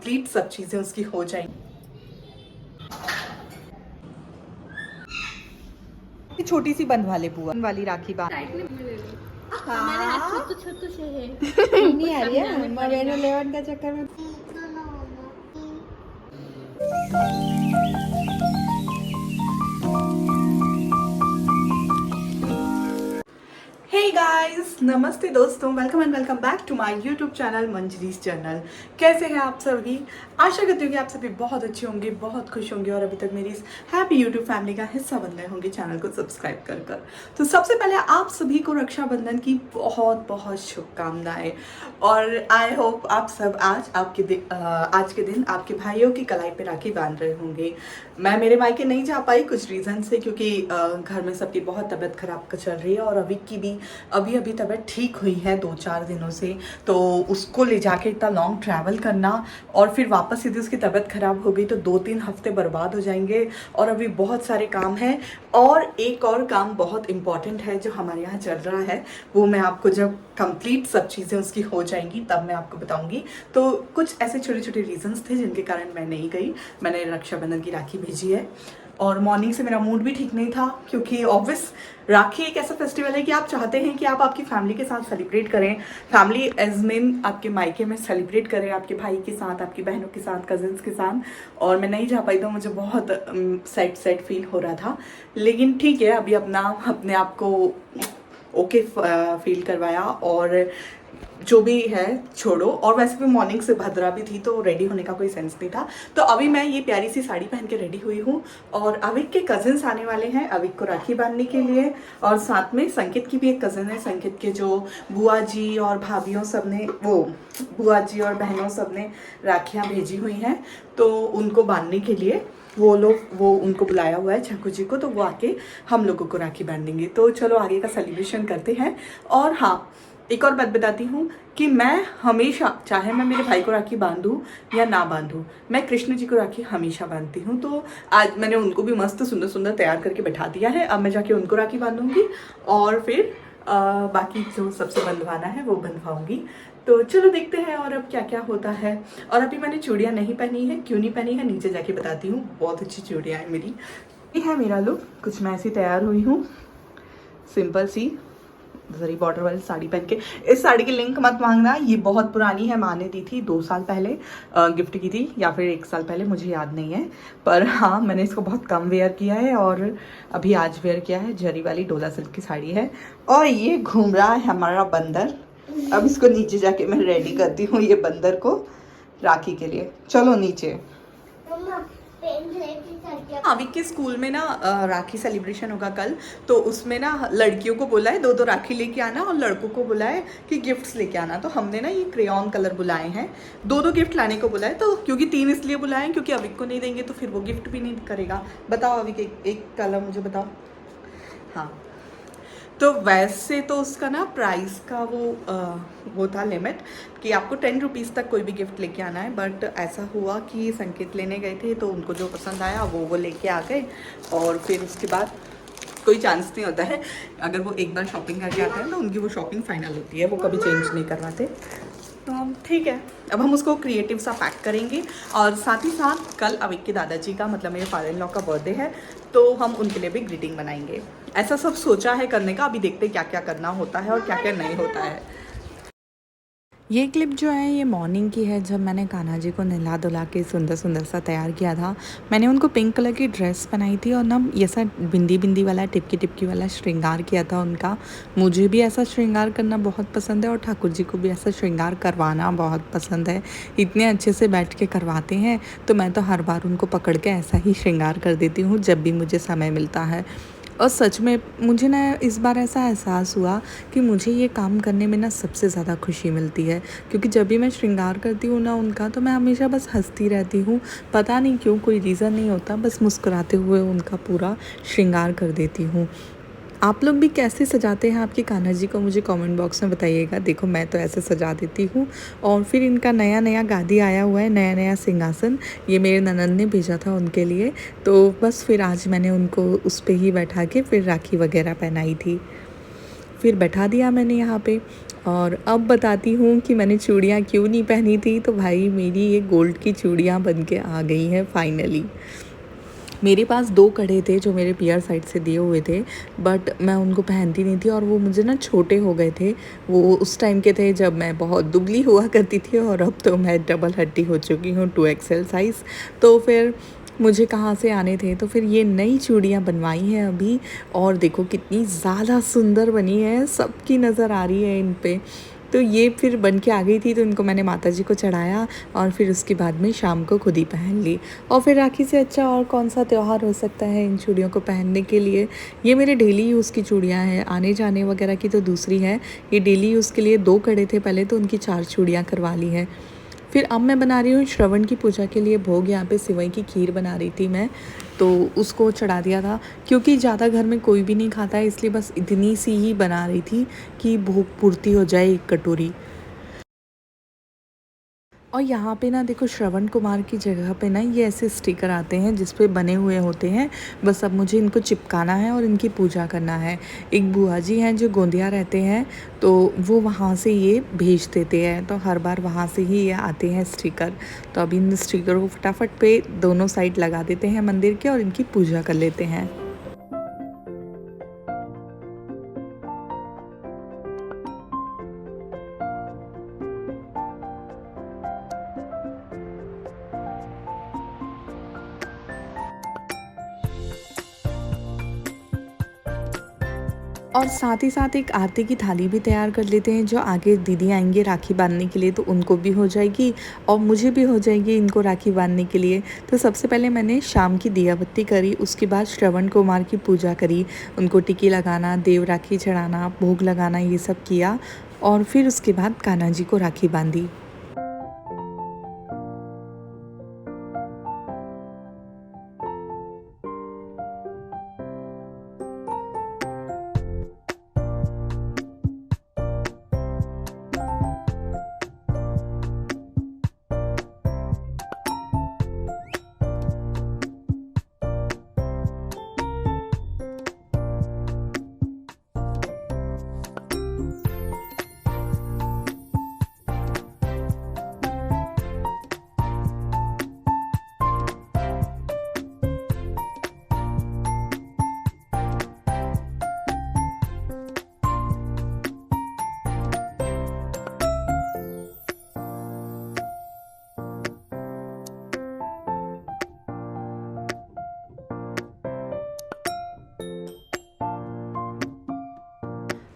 Complete सब चीजें उसकी हो जाएंगी। छोटी सी बंधवा ले बुआ वाली राखी बांध। हमारे हाथ छोटू छोटू से है। नहीं आ रही है मैंने लेवन का चक्कर में। हे गाइस, नमस्ते दोस्तों, welcome and welcome back to my YouTube channel Manjari's journal. कैसे हैं आप सभी? आशा करती हूँ कि आप सभी बहुत अच्छे होंगे, बहुत खुश होंगे और अभी तक मेरी इस हैप्पी यूट्यूब फैमिली का हिस्सा बन गए होंगे चैनल को सब्सक्राइब कर कर। तो सबसे पहले आप सभी को रक्षाबंधन की बहुत बहुत शुभकामनाएं और आई होप आप सब आज के दिन आपके भाइयों की कलाई पे राखी बांध रहे होंगे। मैं मेरे मायके नहीं जा पाई कुछ रीज़न से, क्योंकि घर में सबकी बहुत तबीयत खराब चल रही है और अभी की भी अभी तबीयत ठीक हुई है 2-4 दिनों से। तो उसको ले जाके इतना लॉन्ग ट्रैवल करना और फिर वापस यदि उसकी तबीयत खराब हो गई तो 2-3 हफ्ते बर्बाद हो जाएंगे और अभी बहुत सारे काम हैं। और एक और काम बहुत इम्पॉर्टेंट है जो हमारे यहाँ चल रहा है, वो मैं आपको जब कंप्लीट सब चीज़ें उसकी हो जाएंगी तब मैं आपको बताऊंगी। तो कुछ ऐसे छोटे छोटे रीजंस थे जिनके कारण मैं नहीं गई। मैंने रक्षाबंधन की राखी भेजी है और मॉर्निंग से मेरा मूड भी ठीक नहीं था, क्योंकि ऑब्वियस राखी एक ऐसा फेस्टिवल है कि आप चाहते हैं कि आप आपकी फैमिली के साथ सेलिब्रेट करें, फैमिली एज मीन आपके मायके में सेलिब्रेट करें, आपके भाई के साथ, आपकी बहनों के साथ, कजिन्स के साथ। और मैं नहीं जा पाई तो मुझे बहुत सैड फील हो रहा था। लेकिन ठीक है, अभी अपने आप को ओके फील करवाया और जो भी है छोड़ो। और वैसे भी मॉर्निंग से भद्रा भी थी तो रेडी होने का कोई सेंस नहीं था। तो अभी मैं ये प्यारी सी साड़ी पहन के रेडी हुई हूँ और अविक के कजिन्स आने वाले हैं अविक को राखी बांधने के लिए। और साथ में संकेत की भी एक कज़न है, संकेत के जो बुआ जी और भाभीियों सब ने, वो बुआ जी और बहनों सब ने राखियाँ भेजी हुई हैं, तो उनको बांधने के लिए वो उनको बुलाया हुआ है छक्कू जी को, तो वो आके हम लोगों को राखी बांध देंगे। तो चलो आगे का सेलिब्रेशन करते हैं। और हाँ, एक और बात बताती हूँ कि मैं हमेशा, चाहे मैं मेरे भाई को राखी बांधूँ या ना बांधूँ, मैं कृष्ण जी को राखी हमेशा बांधती हूँ। तो आज मैंने उनको भी मस्त सुंदर सुंदर तैयार करके बैठा दिया है। अब मैं जाके उनको राखी बांधूंगी और फिर बाकी जो सबसे बंधवाना है वो बंधवाऊंगी। तो चलो देखते हैं और अब क्या क्या होता है। और अभी मैंने चूड़ियाँ नहीं पहनी है, क्यों नहीं पहनी है नीचे जाके बताती हूँ। बहुत अच्छी चूड़ियाँ हैं मेरी। ये है मेरा लुक, कुछ मैं ऐसी तैयार हुई हूँ, सिंपल सी जरी बॉर्डर वाली साड़ी पहन के। इस साड़ी की लिंक मत मांगना, ये बहुत पुरानी है, माँ ने दी थी 2 साल पहले, गिफ्ट की थी, या फिर 1 साल पहले, मुझे याद नहीं है। पर हाँ, मैंने इसको बहुत कम वेयर किया है और अभी आज वेयर किया है। जरी वाली डोला सिल्क की साड़ी है और ये घूम रहा है हमारा बंदर। अब इसको नीचे जाके मैं रेडी करती हूँ ये बंदर को राखी के लिए। चलो नीचे। अभी के स्कूल में ना राखी सेलिब्रेशन होगा कल, तो उसमें ना लड़कियों को बोला है 2-2 राखी लेके आना और लड़कों को बोला है कि गिफ्ट्स लेके आना। तो हमने ना ये क्रेयॉन कलर बुलाए हैं, 2-2 गिफ्ट लाने को बुलाए। तो क्योंकि 3 इसलिए बुलाए हैं क्योंकि अविक को नहीं देंगे तो फिर वो गिफ्ट भी नहीं करेगा। बताओ अविक, एक कलर मुझे बताओ। हाँ, तो वैसे तो उसका ना प्राइस का वो था लिमिट कि आपको 10 रुपीज़ तक कोई भी गिफ्ट लेके आना है। बट ऐसा हुआ कि संकेत लेने गए थे तो उनको जो पसंद आया वो लेके आ गए और फिर उसके बाद कोई चांस नहीं होता है, अगर वो एक बार शॉपिंग करके आते हैं तो उनकी वो शॉपिंग फाइनल होती है, वो कभी चेंज नहीं करवाते। तो ठीक है, अब हम उसको क्रिएटिव सा पैक करेंगे। और साथ ही साथ कल अविक के दादाजी का, मतलब मेरे फादर इन लॉ का बर्थडे है, तो हम उनके लिए भी ग्रीटिंग बनाएंगे। ऐसा सब सोचा है करने का, अभी देखते हैं क्या क्या करना होता है और क्या क्या नहीं होता है। ये क्लिप जो है ये मॉर्निंग की है, जब मैंने कान्हा जी को नहला धुला के सुंदर सुंदर सा तैयार किया था। मैंने उनको पिंक कलर की ड्रेस पहनाई थी और ना ये सा बिंदी वाला टिपकी वाला श्रृंगार किया था उनका। मुझे भी ऐसा श्रृंगार करना बहुत पसंद है और ठाकुर जी को भी ऐसा श्रृंगार करवाना बहुत पसंद है। इतने अच्छे से बैठ के करवाते हैं, तो मैं तो हर बार उनको पकड़ के ऐसा ही श्रृंगार कर देती हूँ जब भी मुझे समय मिलता है। और सच में मुझे ना इस बार ऐसा एहसास हुआ कि मुझे ये काम करने में ना सबसे ज़्यादा खुशी मिलती है, क्योंकि जब भी मैं श्रृंगार करती हूँ ना उनका, तो मैं हमेशा बस हंसती रहती हूँ। पता नहीं क्यों, कोई रीज़न नहीं होता, बस मुस्कुराते हुए उनका पूरा श्रृंगार कर देती हूँ। आप लोग भी कैसे सजाते हैं आपके कान्हा जी को, मुझे कमेंट बॉक्स में बताइएगा। देखो मैं तो ऐसे सजा देती हूँ। और फिर इनका नया गादी आया हुआ है, नया सिंहासन, ये मेरे ननद ने भेजा था उनके लिए। तो बस फिर आज मैंने उनको उस पर ही बैठा के फिर राखी वगैरह पहनाई थी, फिर बैठा दिया मैंने यहाँ पे। और अब बताती हूँ कि मैंने चूड़ियाँ क्यों नहीं पहनी थी। तो भाई मेरी ये गोल्ड की चूड़ियाँ बन के आ गई हैं फाइनली। मेरे पास 2 कड़े थे जो मेरे पियर साइड से दिए हुए थे, बट मैं उनको पहनती नहीं थी और वो मुझे ना छोटे हो गए थे। वो उस टाइम के थे जब मैं बहुत दुबली हुआ करती थी, और अब तो मैं डबल हड्डी हो चुकी हूँ, 2XL साइज़। तो फिर मुझे कहाँ से आने थे, तो फिर ये नई चूड़ियाँ बनवाई हैं अभी। और देखो कितनी ज़्यादा सुंदर बनी है, सबकी नज़र आ रही है इन पे। तो ये फिर बन के आ गई थी, तो इनको मैंने माता जी को चढ़ाया और फिर उसके बाद में शाम को खुद ही पहन ली। और फिर राखी से अच्छा और कौन सा त्यौहार हो सकता है इन चूड़ियों को पहनने के लिए। ये मेरे डेली यूज़ की चूड़ियाँ हैं, आने जाने वगैरह की तो दूसरी है। ये डेली यूज़ के लिए 2 कड़े थे पहले, तो उनकी 4 चूड़ियाँ करवा ली हैं। फिर अब मैं बना रही हूँ श्रवण की पूजा के लिए भोग। यहाँ पे सिवई की खीर बना रही थी मैं, तो उसको चढ़ा दिया था। क्योंकि ज़्यादा घर में कोई भी नहीं खाता है, इसलिए बस इतनी सी ही बना रही थी कि भोग पूर्ति हो जाए 1 कटोरी। और यहाँ पे ना देखो, श्रवण कुमार की जगह पे ना ये ऐसे स्टिकर आते हैं जिस पे बने हुए होते हैं। बस अब मुझे इनको चिपकाना है और इनकी पूजा करना है। एक बुआ जी हैं जो गोंदिया रहते हैं, तो वो वहाँ से ये भेज देते हैं, तो हर बार वहाँ से ही ये आते हैं स्टिकर। तो अब इन स्टिकर को फटाफट पे दोनों साइड लगा देते हैं मंदिर के और इनकी पूजा कर लेते हैं। और साथ ही साथ एक आरती की थाली भी तैयार कर लेते हैं, जो आगे दीदी आएंगे राखी बांधने के लिए, तो उनको भी हो जाएगी और मुझे भी हो जाएगी इनको राखी बांधने के लिए। तो सबसे पहले मैंने शाम की दिया बत्ती करी, उसके बाद श्रवण कुमार की पूजा करी, उनको टिकी लगाना, देव राखी चढ़ाना, भोग लगाना, ये सब किया। और फिर उसके बाद कान्हा जी को राखी बांधी।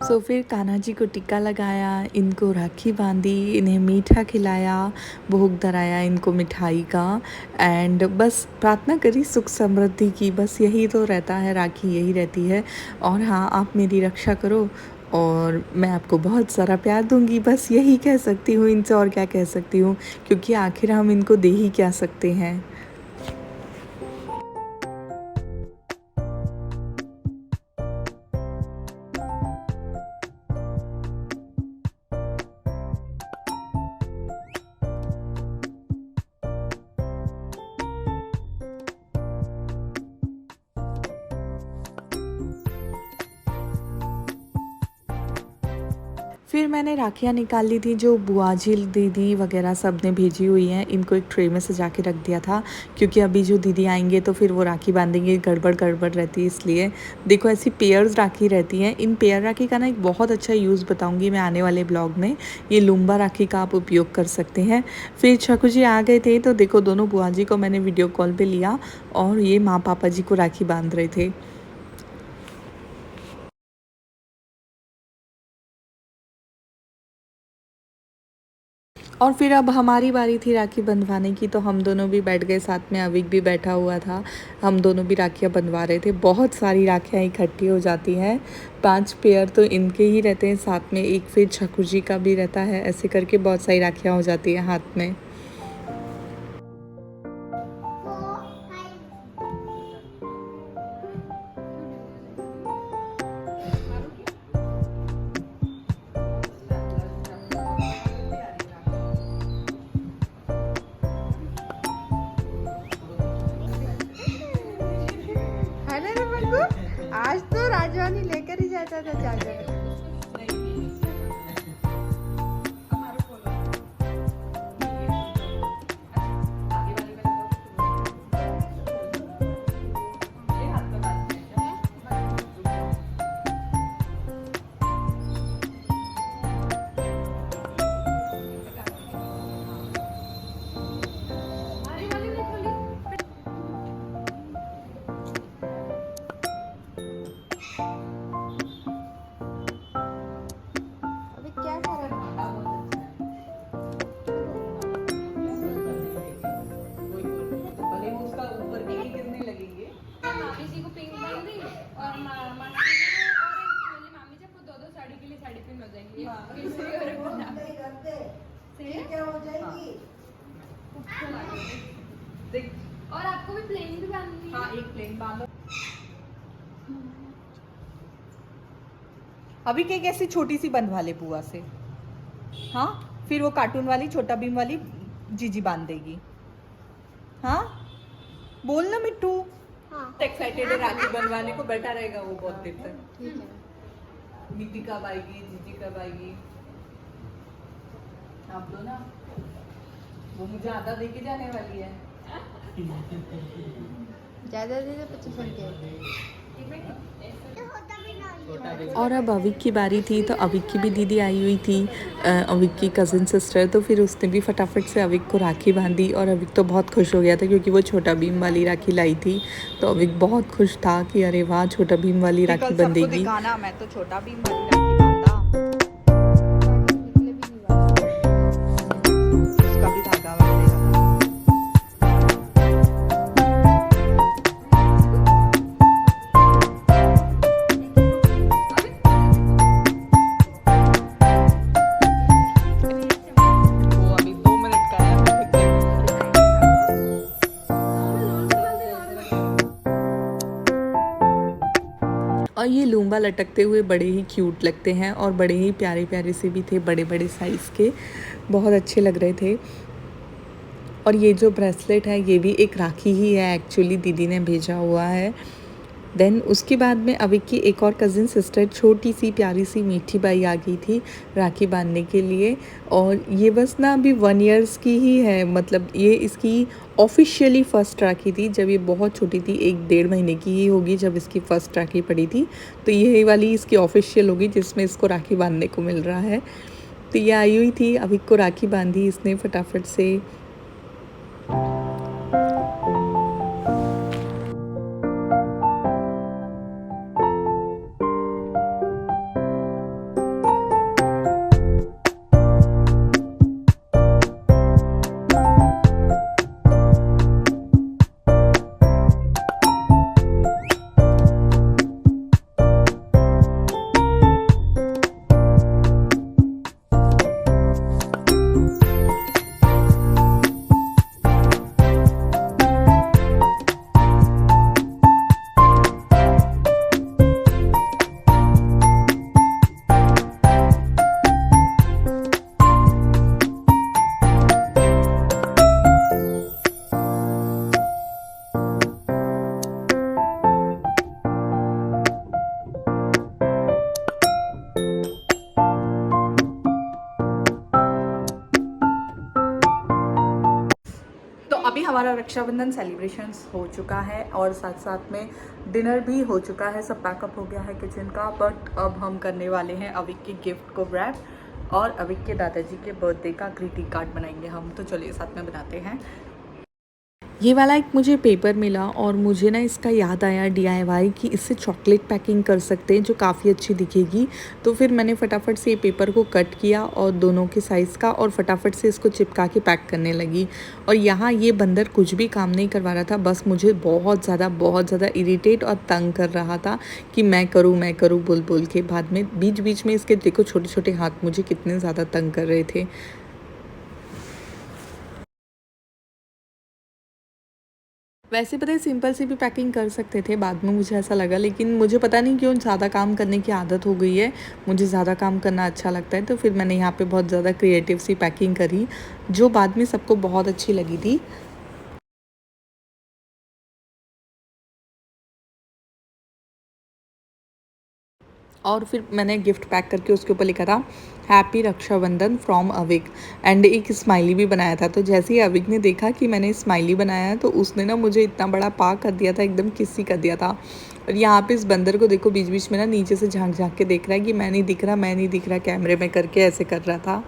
सो फिर कान्हा जी को टिक्का लगाया, इनको राखी बांधी, इन्हें मीठा खिलाया, भोग धराया इनको मिठाई का, एंड बस प्रार्थना करी सुख समृद्धि की। बस यही तो रहता है, राखी यही रहती है। और हाँ, आप मेरी रक्षा करो और मैं आपको बहुत सारा प्यार दूंगी, बस यही कह सकती हूँ इनसे, और क्या कह सकती हूँ, क्योंकि आखिर हम इनको दे ही क्या सकते हैं। फिर मैंने राखियाँ निकाल ली थी, जो बुआ जी दीदी वगैरह सब ने भेजी हुई हैं, इनको एक ट्रे में सजा के रख दिया था, क्योंकि अभी जो दीदी आएंगे तो फिर वो राखी बांधेंगे, गड़बड़ गड़बड़ रहती है इसलिए। देखो ऐसी पेयर्स राखी रहती हैं। इन पेयर राखी का ना एक बहुत अच्छा यूज़ बताऊँगी मैं आने वाले ब्लॉग में। ये लुम्बा राखी का आप उपयोग कर सकते हैं। फिर छकू जी आ गए थे, तो देखो दोनों बुआ जी को मैंने वीडियो कॉल पर लिया और ये माँ पापा जी को राखी बांध रहे थे। और फिर अब हमारी बारी थी राखी बंधवाने की, तो हम दोनों भी बैठ गए साथ में, अविक भी बैठा हुआ था। हम दोनों भी राखियाँ बंधवा रहे थे। बहुत सारी राखियाँ इकट्ठी हो जाती हैं, 5 पेयर तो इनके ही रहते हैं, साथ में एक फिर छकू जी का भी रहता है। ऐसे करके बहुत सारी राखियाँ हो जाती हैं हाथ में। है ना रे बंधु? आज तो राजवानी लेकर ही जाता था चाचा। देख। और आपको भी प्लेन भी बांधनी है। हाँ, एक प्लेन बांधो। अभी के कैसी छोटी सी बंधवा ले बुआ से। हाँ, फिर वो कार्टून वाली छोटा भीम वाली जीजी बांध देगी। हाँ, बोल ना मिट्टू। हाँ। एक्साइटेड है राखी बनवाने को, बैठा रहेगा वो बहुत देर तक। ठीक है। मिट्टी कब आएगी, जीजी कब आएगी। आप दो ना, वो मुझे आधा दे के जाने वाली है। ज़्यादा दे दे 25 रुपये। और अब अविक की बारी थी, तो अविक की भी दीदी आई हुई थी, अविक की कज़न सिस्टर। तो फिर उसने भी फटाफट से अविक को राखी बांधी और अविक तो बहुत खुश हो गया था क्योंकि वो छोटा भीम वाली राखी लाई थी। तो अविक बहुत खुश था कि अरे वाह, छोटा भीम वाली राखी बंधेगी। मैं तो छोटा भीम वाली राखी बांधा। निकले भी नहीं बात। उसका भी धागा बंधेगा। वो अभी 2 मिनट का है, अभी फिर और ये लूम्बा लटकते हुए बड़े ही क्यूट लगते हैं और बड़े ही प्यारे प्यारे से भी थे, बड़े बड़े साइज़ के, बहुत अच्छे लग रहे थे। और ये जो ब्रेसलेट है ये भी एक राखी ही है एक्चुअली, दीदी ने भेजा हुआ है। देन उसके बाद में अविक की एक और कज़न सिस्टर छोटी सी प्यारी सी मीठी बाई आ गई थी राखी बांधने के लिए। और ये बस ना अभी 1 ईयर्स की ही है, मतलब ये इसकी ऑफिशियली फ़र्स्ट राखी थी। जब ये बहुत छोटी थी, 1-1.5 महीने की ही होगी जब इसकी फ़र्स्ट राखी पड़ी थी। तो ये वाली इसकी ऑफिशियल होगी जिसमें इसको राखी बांधने को मिल रहा है। तो ये आई हुई थी, अविक को राखी बांधी इसने फटाफट से। तो अभी हमारा रक्षाबंधन सेलिब्रेशंस हो चुका है और साथ साथ में डिनर भी हो चुका है, सब पैकअप हो गया है किचन का। बट अब हम करने वाले हैं अविक के गिफ्ट को रैप और अविक के दादाजी के बर्थडे का ग्रीटिंग कार्ड बनाएंगे हम। तो चलिए साथ में बनाते हैं। ये वाला एक मुझे पेपर मिला और मुझे ना इसका याद आया DIY कि इससे चॉकलेट पैकिंग कर सकते हैं जो काफ़ी अच्छी दिखेगी। तो फिर मैंने फटाफट से ये पेपर को कट किया और दोनों के साइज़ का, और फटाफट से इसको चिपका के पैक करने लगी। और यहाँ ये बंदर कुछ भी काम नहीं करवा रहा था, बस मुझे बहुत ज़्यादा इरिटेट और तंग कर रहा था कि मैं करूँ बोल बोल के। बाद में बीच बीच में इसके देखो छोटे छोटे हाथ मुझे कितने ज़्यादा तंग कर रहे थे। वैसे पता है सिंपल सी भी पैकिंग कर सकते थे, बाद में मुझे ऐसा लगा, लेकिन मुझे पता नहीं क्यों ज़्यादा काम करने की आदत हो गई है। मुझे ज़्यादा काम करना अच्छा लगता है, तो फिर मैंने यहाँ पे बहुत ज़्यादा क्रिएटिव सी पैकिंग करी जो बाद में सबको बहुत अच्छी लगी थी। और फिर मैंने गिफ्ट पैक करके उसके ऊपर लिखा था happy Rakshabandhan from Avik, and एक स्माइली भी बनाया था। तो जैसे ही अविक ने देखा कि मैंने स्माइली बनाया है तो उसने ना मुझे इतना बड़ा पा कर दिया था, एकदम किसी कर दिया था। और यहाँ पे इस बंदर को देखो बीच बीच में ना नीचे से झांक झांक के देख रहा है कि मैं नहीं दिख रहा कैमरे में करके ऐसे कर रहा था।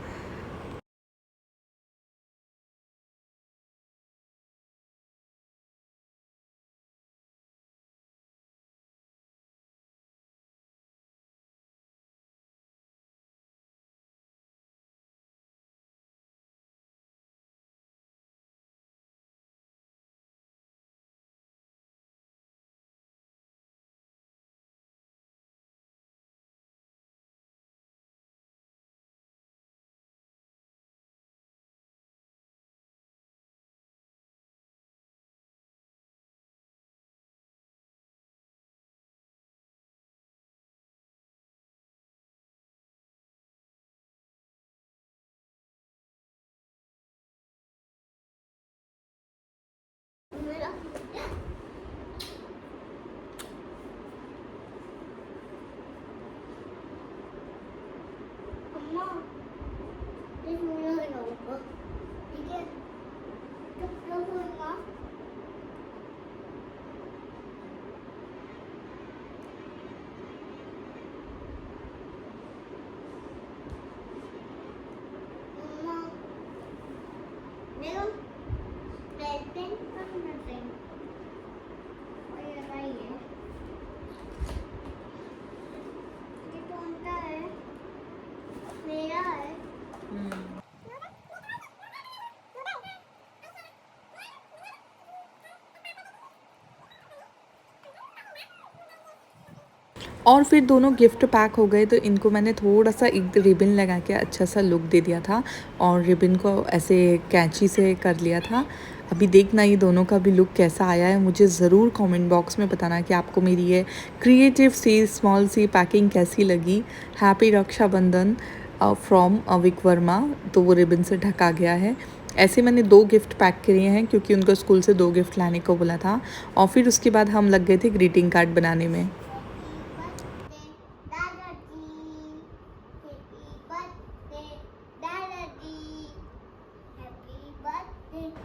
और फिर दोनों गिफ्ट पैक हो गए तो इनको मैंने थोड़ा सा एक रिबन लगा के अच्छा सा लुक दे दिया था और रिबन को ऐसे कैंची से कर लिया था। अभी देखना ये दोनों का भी लुक कैसा आया है, मुझे ज़रूर कमेंट बॉक्स में बताना कि आपको मेरी ये creative C small C packing कैसी लगी। हैप्पी रक्षाबंधन फ्रॉम अविक वर्मा। तो वो रिबन से ढका गया है। ऐसे मैंने 2 गिफ्ट पैक किए हैं क्योंकि उनको स्कूल से 2 गिफ्ट लाने को बोला था और फिर उसके बाद हम लग गए थे ग्रीटिंग कार्ड बनाने में।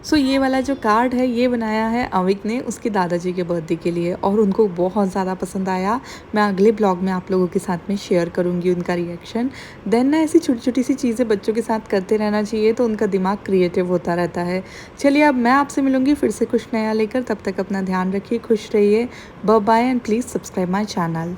सो ये वाला जो कार्ड है ये बनाया है अविक ने उसके दादाजी के बर्थडे के लिए और उनको बहुत ज़्यादा पसंद आया। मैं अगले ब्लॉग में आप लोगों के साथ में शेयर करूँगी उनका रिएक्शन। देन ना ऐसी छोटी छोटी सी चीज़ें बच्चों के साथ करते रहना चाहिए तो उनका दिमाग क्रिएटिव होता रहता है। चलिए अब मैं आपसे मिलूँगी फिर से कुछ नया लेकर, तब तक अपना ध्यान रखिए, खुश रहिए, bye bye and please subscribe my channel.